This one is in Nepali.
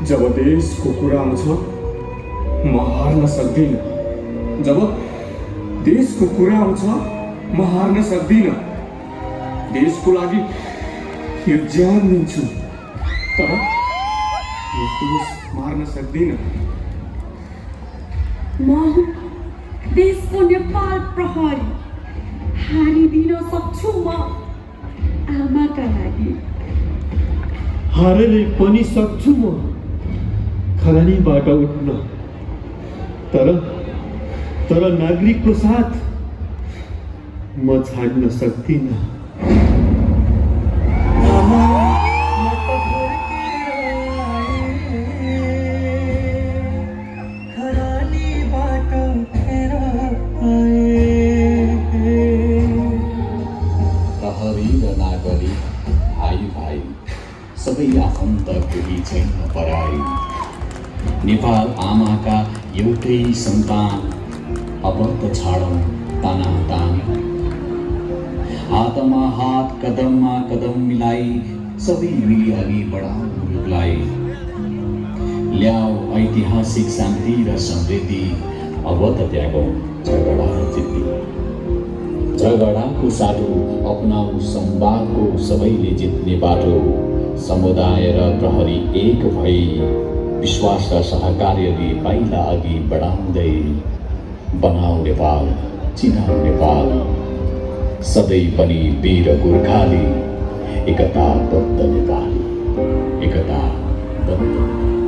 जब देशको कुरा आउँछ म हार्न सक्दिन। जब देशको कुरा आउँछ म हार्न सक्दिन। देशको लागि यो ज्यान दिन्छु, तर यो देश मार्न सक्दिन। म देशको नेपाल प्रहरी हारिदिन सक्छु म आमाका लागि। हारेरै पनि सक्छु म खरानीबाट उठ्न, तर नागरिकको साथ म छाड्न सक्दिनँ। प्रहरी र नागरिक भाइ भाइ सबै आफन्त केही छैन पराई। नेपाल आमाका एउटै सन्तान, अब त छाडौँ तानातानी। हातमा हात कदममा कदम मिलाई सबै मिली अघि बढाउँ मुलुकलाई। ल्याऊ ऐतिहासिक शान्ति र समृद्धि, अब त त्यागौँ झगडा र जिद्दी। झगडाको साटो अपनाऊ संवादको सबैले जित्ने बाटो। समुदाय र प्रहरी एक भई विश्वास र सहकार्यले पाइला अघि बढाउँदै बनाऊ नेपाल, चिनाऊ नेपाल। सधैँ पनि वीर गोर्खाली, एकताबद्ध नेपाली, एकताबद्ध।